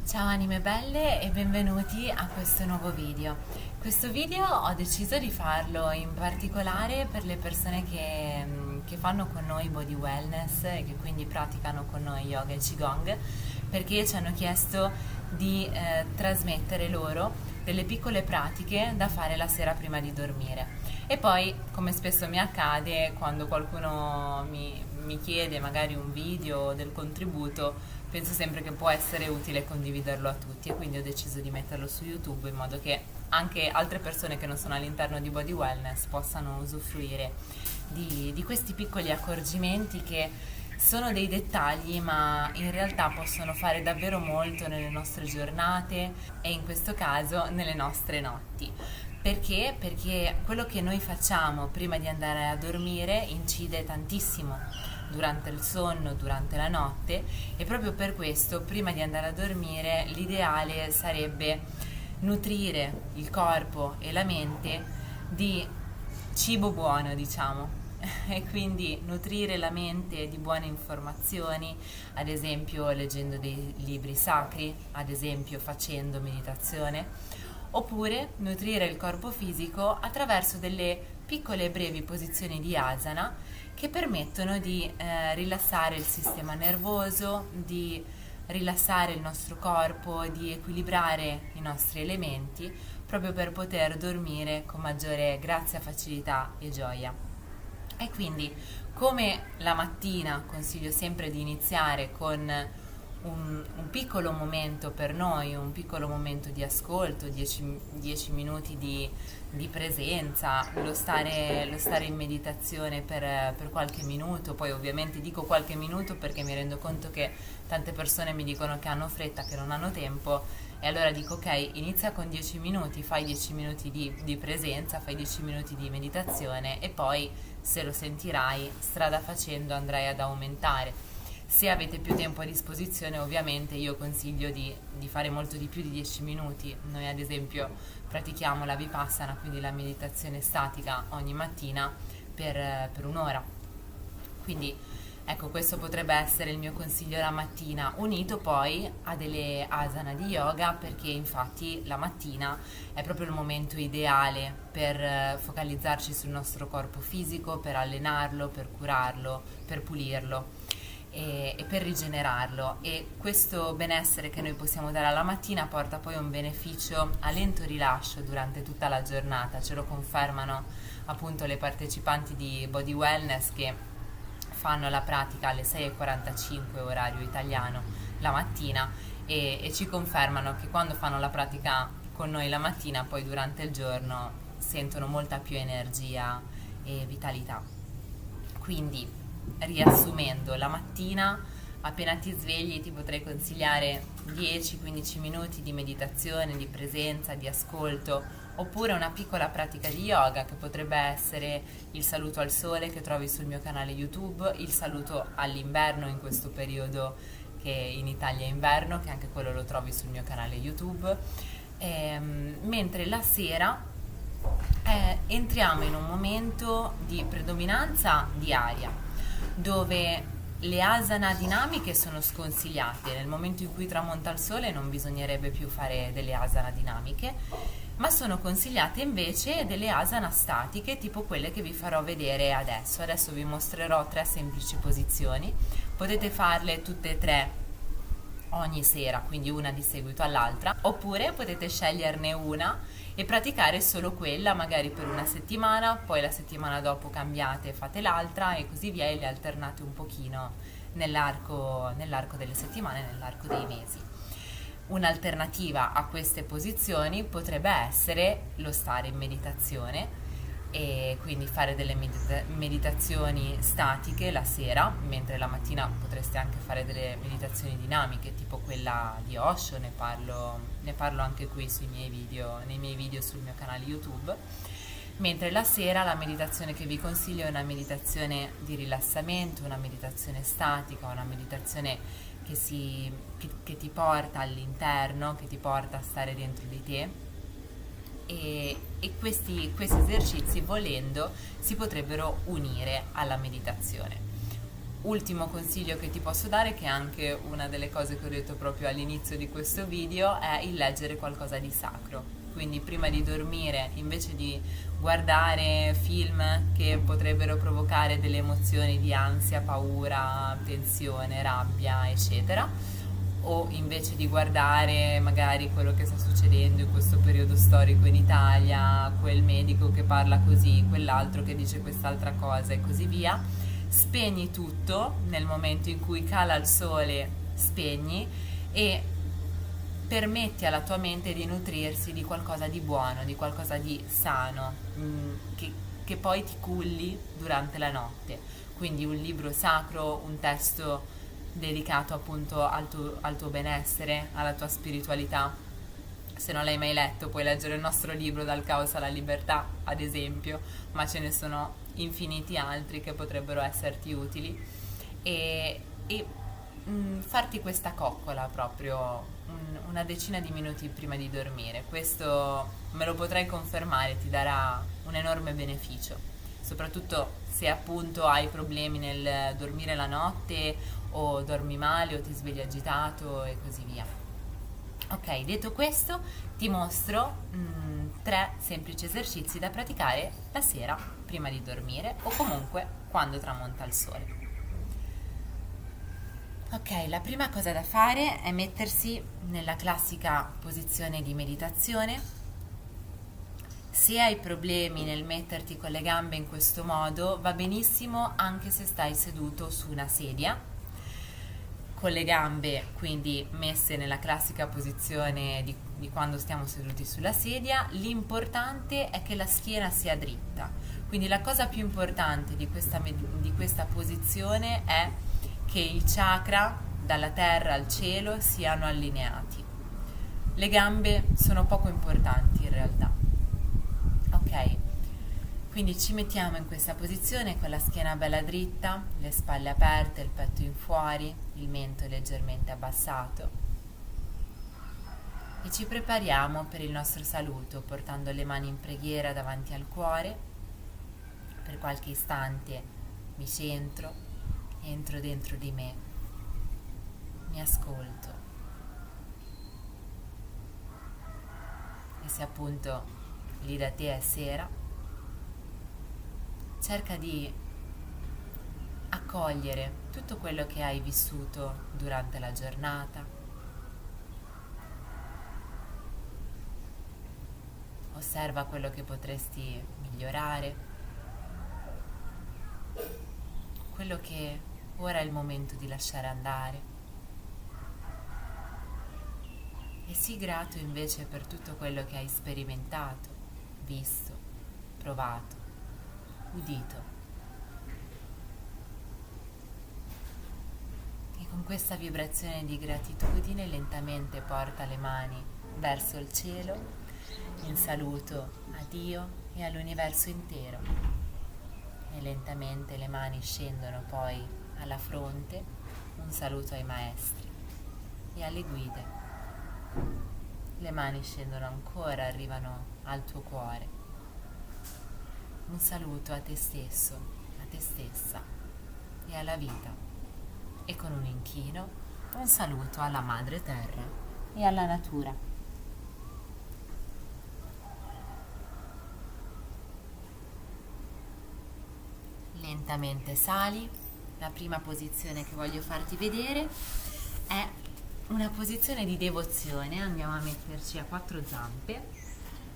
Ciao anime belle e benvenuti a questo nuovo video. Questo video ho deciso di farlo in particolare per le persone che fanno con noi body wellness e che quindi praticano con noi yoga e qigong, perché ci hanno chiesto di trasmettere loro delle piccole pratiche da fare la sera prima di dormire. E poi, come spesso mi accade, quando qualcuno mi chiede magari un video o del contributo, penso sempre che può essere utile condividerlo a tutti e quindi ho deciso di metterlo su YouTube in modo che anche altre persone che non sono all'interno di Body Wellness possano usufruire di questi piccoli accorgimenti che sono dei dettagli ma in realtà possono fare davvero molto nelle nostre giornate e in questo caso nelle nostre notti. Perché? Perché quello che noi facciamo prima di andare a dormire incide tantissimo durante il sonno, durante la notte, e proprio per questo prima di andare a dormire l'ideale sarebbe nutrire il corpo e la mente di cibo buono, diciamo. E quindi nutrire la mente di buone informazioni, ad esempio leggendo dei libri sacri, ad esempio facendo meditazione, oppure nutrire il corpo fisico attraverso delle piccole e brevi posizioni di asana che permettono di rilassare il sistema nervoso, di rilassare il nostro corpo, di equilibrare i nostri elementi, proprio per poter dormire con maggiore grazia, facilità e gioia. E quindi, come la mattina consiglio sempre di iniziare con un piccolo momento per noi, un piccolo momento di ascolto, 10 minuti di presenza, lo stare in meditazione per qualche minuto. Poi ovviamente dico qualche minuto perché mi rendo conto che tante persone mi dicono che hanno fretta, che non hanno tempo, e allora dico ok, inizia con 10 minuti, fai 10 minuti di presenza, fai 10 minuti di meditazione e poi, se lo sentirai, strada facendo andrai ad aumentare. Se avete più tempo a disposizione, ovviamente io consiglio di fare molto di più di 10 minuti. Noi ad esempio pratichiamo la Vipassana, quindi la meditazione statica, ogni mattina per un'ora. Quindi ecco, questo potrebbe essere il mio consiglio la mattina, unito poi a delle asana di yoga, perché infatti la mattina è proprio il momento ideale per focalizzarci sul nostro corpo fisico, per allenarlo, per curarlo, per pulirlo e per rigenerarlo, e questo benessere che noi possiamo dare alla mattina porta poi un beneficio a lento rilascio durante tutta la giornata. Ce lo confermano appunto le partecipanti di Body Wellness che fanno la pratica alle 6:45 orario italiano la mattina e ci confermano che quando fanno la pratica con noi la mattina poi durante il giorno sentono molta più energia e vitalità. Quindi, riassumendo, la mattina appena ti svegli ti potrei consigliare 10-15 minuti di meditazione, di presenza, di ascolto, oppure una piccola pratica di yoga che potrebbe essere il saluto al sole che trovi sul mio canale YouTube, il saluto all'inverno in questo periodo che in Italia è inverno, che anche quello lo trovi sul mio canale YouTube. Mentre la sera entriamo in un momento di predominanza di aria, dove le asana dinamiche sono sconsigliate. Nel momento in cui tramonta il sole non bisognerebbe più fare delle asana dinamiche, ma sono consigliate invece delle asana statiche, tipo quelle che vi farò vedere adesso. Adesso vi mostrerò 3 semplici posizioni, potete farle tutte e 3 ogni sera, quindi una di seguito all'altra, oppure potete sceglierne una e praticare solo quella magari per una settimana, poi la settimana dopo cambiate e fate l'altra e così via, e le alternate un pochino nell'arco delle settimane, nell'arco dei mesi. Un'alternativa a queste posizioni potrebbe essere lo stare in meditazione, e quindi fare delle meditazioni statiche la sera, mentre la mattina potreste anche fare delle meditazioni dinamiche, tipo quella di Osho. Ne parlo anche qui nei miei video sul mio canale YouTube. Mentre la sera la meditazione che vi consiglio è una meditazione di rilassamento, una meditazione statica, una meditazione che ti porta all'interno, che ti porta a stare dentro di te. E questi esercizi, volendo, si potrebbero unire alla meditazione. ultimo consiglio che ti posso dare, che è anche una delle cose che ho detto proprio all'inizio di questo video, è il leggere qualcosa di sacro. Quindi prima di dormire, invece di guardare film che potrebbero provocare delle emozioni di ansia, paura, tensione, rabbia, eccetera, o invece di guardare magari quello che sta succedendo in questo periodo storico in Italia, quel medico che parla così, quell'altro che dice quest'altra cosa e così via, spegni tutto nel momento in cui cala il sole, spegni e permetti alla tua mente di nutrirsi di qualcosa di buono, di qualcosa di sano, che poi ti culli durante la notte. Quindi un libro sacro, un testo dedicato appunto al tuo benessere, alla tua spiritualità. Se non l'hai mai letto, puoi leggere il nostro libro Dal caos alla libertà, ad esempio, ma ce ne sono infiniti altri che potrebbero esserti utili. E farti questa coccola proprio una decina di minuti prima di dormire. Questo me lo potrai confermare, ti darà un enorme beneficio, soprattutto se appunto hai problemi nel dormire la notte o dormi male o ti svegli agitato e così via. Ok, detto questo, ti mostro 3 semplici esercizi da praticare la sera prima di dormire o comunque quando tramonta il sole. Ok, la prima cosa da fare è mettersi nella classica posizione di meditazione. Se hai problemi nel metterti con le gambe in questo modo, va benissimo anche se stai seduto su una sedia, con le gambe quindi messe nella classica posizione di quando stiamo seduti sulla sedia. L'importante è che la schiena sia dritta, quindi la cosa più importante di questa posizione è che i chakra dalla terra al cielo siano allineati. Le gambe sono poco importanti in realtà. Ok, quindi ci mettiamo in questa posizione con la schiena bella dritta, le spalle aperte, il petto in fuori, il mento leggermente abbassato e ci prepariamo per il nostro saluto portando le mani in preghiera davanti al cuore. Per qualche istante mi centro, entro dentro di me, mi ascolto e se appunto lì da te è sera, cerca di accogliere tutto quello che hai vissuto durante la giornata. Osserva quello che potresti migliorare, quello che ora è il momento di lasciare andare. E sii grato invece per tutto quello che hai sperimentato, visto, provato, udito. E con questa vibrazione di gratitudine lentamente porta le mani verso il cielo in saluto a Dio e all'universo intero. E lentamente le mani scendono poi alla fronte, un saluto ai maestri e alle guide. Le mani scendono ancora, arrivano al tuo cuore. Un saluto a te stesso, a te stessa e alla vita. E con un inchino, un saluto alla madre terra e alla natura. Lentamente sali. La prima posizione che voglio farti vedere è una posizione di devozione. Andiamo a metterci a 4 zampe,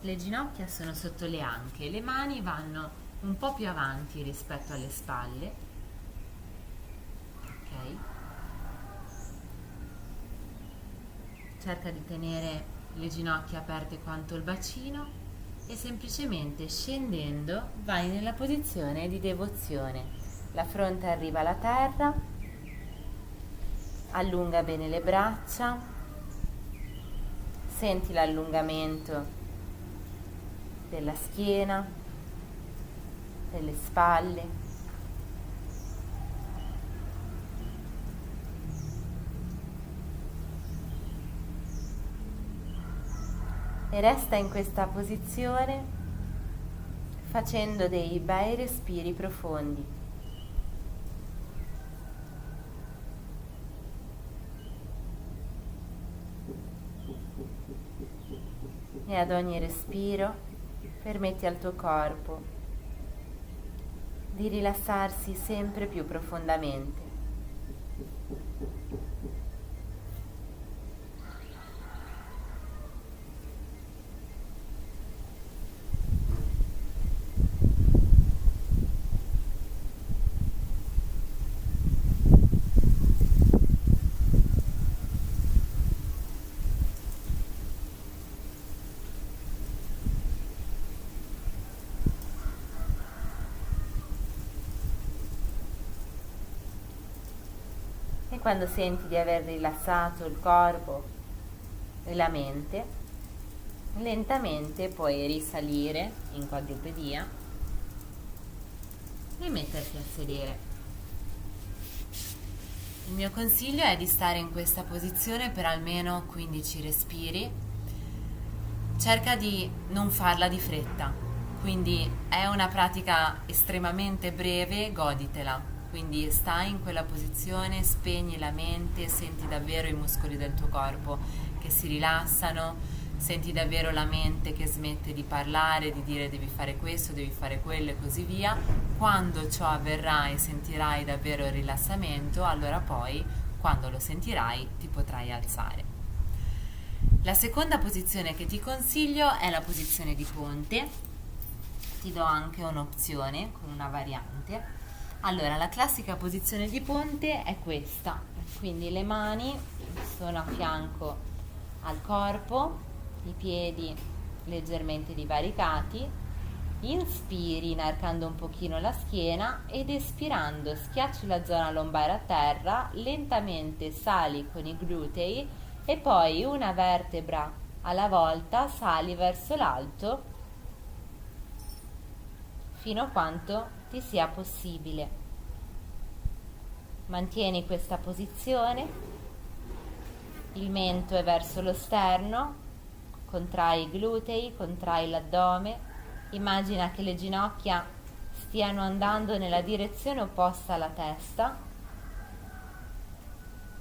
le ginocchia sono sotto le anche, le mani vanno un po' più avanti rispetto alle spalle. Ok, cerca di tenere le ginocchia aperte quanto il bacino e semplicemente scendendo vai nella posizione di devozione. La fronte arriva alla terra. Allunga bene le braccia, senti l'allungamento della schiena, delle spalle. E resta in questa posizione facendo dei bei respiri profondi. e ad ogni respiro permetti al tuo corpo di rilassarsi sempre più profondamente. E quando senti di aver rilassato il corpo e la mente, lentamente puoi risalire in quadrupedia e metterti a sedere. Il mio consiglio è di stare in questa posizione per almeno 15 respiri. Cerca di non farla di fretta, quindi è una pratica estremamente breve, goditela. Quindi stai in quella posizione, spegni la mente, senti davvero i muscoli del tuo corpo che si rilassano, senti davvero la mente che smette di parlare, di dire devi fare questo, devi fare quello e così via. Quando ciò avverrà e sentirai davvero il rilassamento, allora poi, quando lo sentirai, ti potrai alzare. La seconda posizione che ti consiglio è la posizione di ponte. Ti do anche un'opzione con una variante. Allora, la classica posizione di ponte è questa, quindi le mani sono a fianco al corpo, i piedi leggermente divaricati, inspiri inarcando un pochino la schiena ed espirando schiacci la zona lombare a terra, lentamente sali con i glutei e poi una vertebra alla volta sali verso l'alto fino a quanto ti sia possibile. Mantieni questa posizione, il mento è verso lo sterno, contrai i glutei, contrai l'addome, immagina che le ginocchia stiano andando nella direzione opposta alla testa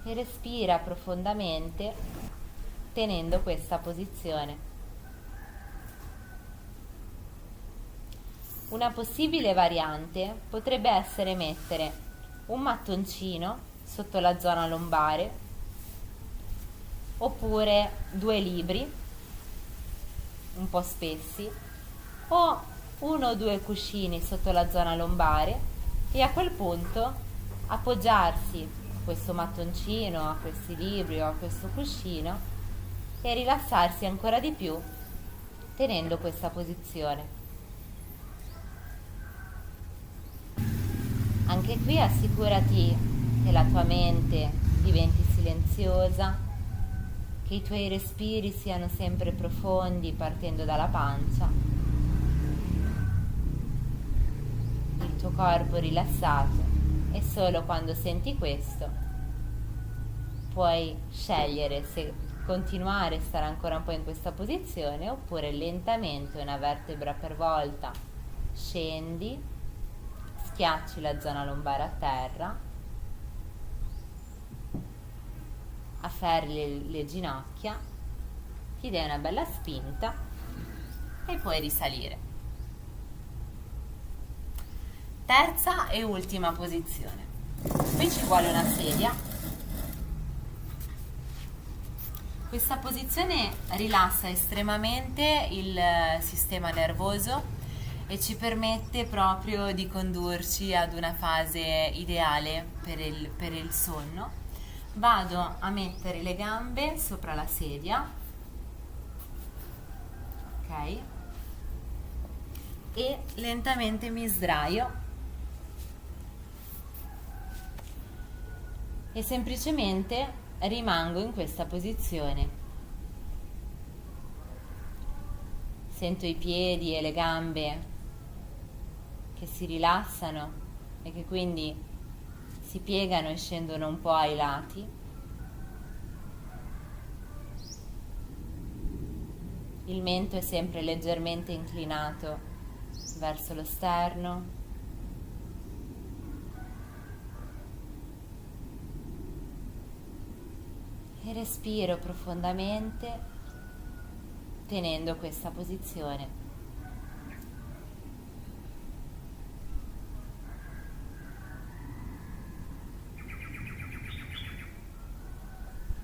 e respira profondamente tenendo questa posizione. Una possibile variante potrebbe essere mettere un mattoncino sotto la zona lombare oppure 2 libri un po' spessi o 1 o 2 cuscini sotto la zona lombare e a quel punto appoggiarsi a questo mattoncino, a questi libri o a questo cuscino e rilassarsi ancora di più tenendo questa posizione. Anche qui assicurati che la tua mente diventi silenziosa, che i tuoi respiri siano sempre profondi partendo dalla pancia, il tuo corpo rilassato e solo quando senti questo puoi scegliere se continuare a stare ancora un po' in questa posizione oppure lentamente una vertebra per volta scendi, schiacci la zona lombare a terra, afferri le ginocchia, ti dai una bella spinta e puoi risalire. Terza e ultima posizione. Qui ci vuole una sedia. Questa posizione rilassa estremamente il sistema nervoso e ci permette proprio di condurci ad una fase ideale per il sonno. Vado a mettere le gambe sopra la sedia, ok? E lentamente mi sdraio e semplicemente rimango in questa posizione. Sento i piedi e le gambe che si rilassano e che quindi si piegano e scendono un po' ai lati. Il mento è sempre leggermente inclinato verso lo sterno. E respiro profondamente tenendo questa posizione.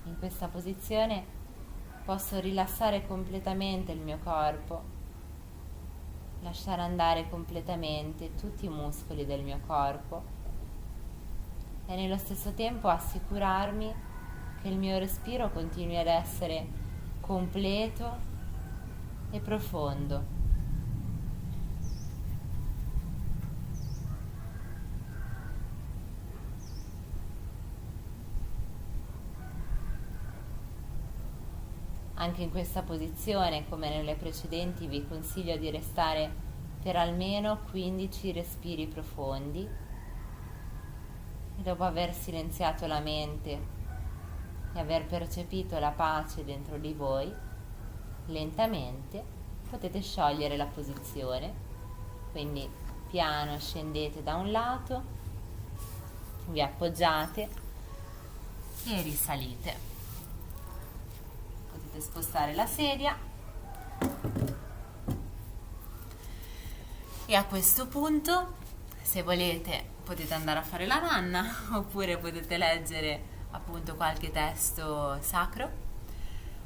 In questa posizione posso rilassare completamente il mio corpo, lasciare andare completamente tutti i muscoli del mio corpo e nello stesso tempo assicurarmi che il mio respiro continui ad essere completo e profondo. Anche in questa posizione, come nelle precedenti, vi consiglio di restare per almeno 15 respiri profondi e dopo aver silenziato la mente e aver percepito la pace dentro di voi, lentamente potete sciogliere la posizione, quindi piano scendete da un lato, vi appoggiate e risalite. Potete spostare la sedia e a questo punto, se volete, potete andare a fare la nanna oppure potete leggere appunto qualche testo sacro,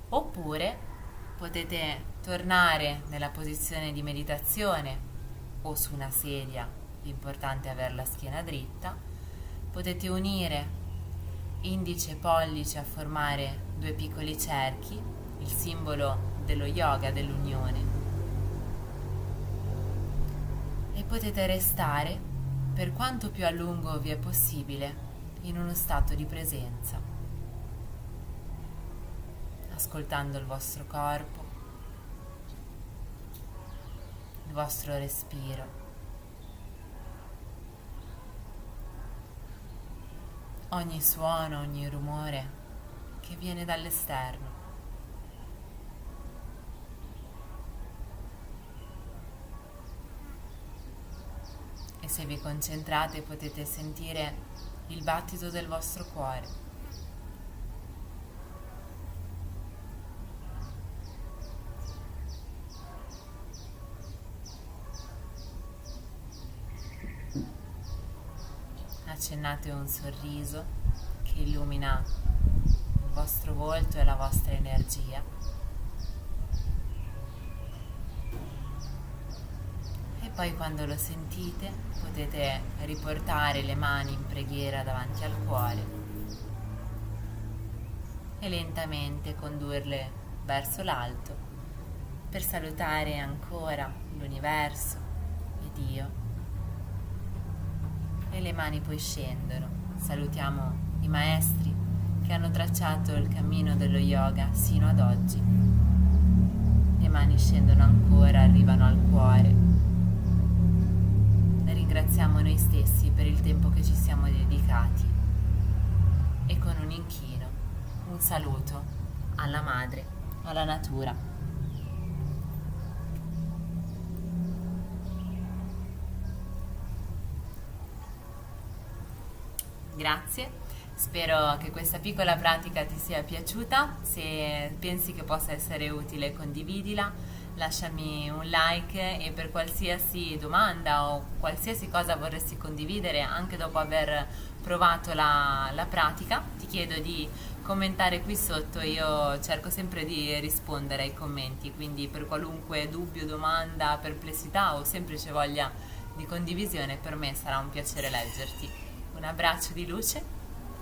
oppure potete tornare nella posizione di meditazione o su una sedia, l'importante è avere la schiena dritta. Potete unire indice e pollice a formare due piccoli cerchi, il simbolo dello yoga, dell'unione, e potete restare per quanto più a lungo vi è possibile in uno stato di presenza, ascoltando il vostro corpo, il vostro respiro, ogni suono, ogni rumore che viene dall'esterno. E se vi concentrate potete sentire il battito del vostro cuore. Accennate un sorriso che illumina il vostro volto e la vostra energia. E poi quando lo sentite potete riportare le mani in preghiera davanti al cuore e lentamente condurle verso l'alto per salutare ancora l'universo e Dio. E le mani poi scendono. Salutiamo i maestri che hanno tracciato il cammino dello yoga sino ad oggi. Le mani scendono ancora, arrivano al cuore. Ringraziamo noi stessi per il tempo che ci siamo dedicati e con un inchino, un saluto alla madre, alla natura. Grazie, spero che questa piccola pratica ti sia piaciuta. Se pensi che possa essere utile, condividila. Lasciami un like e per qualsiasi domanda o qualsiasi cosa vorresti condividere anche dopo aver provato la pratica, ti chiedo di commentare qui sotto. Io cerco sempre di rispondere ai commenti, quindi per qualunque dubbio, domanda, perplessità o semplice voglia di condivisione, per me sarà un piacere leggerti. Un abbraccio di luce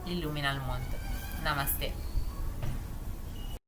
illumina il mondo. Namaste.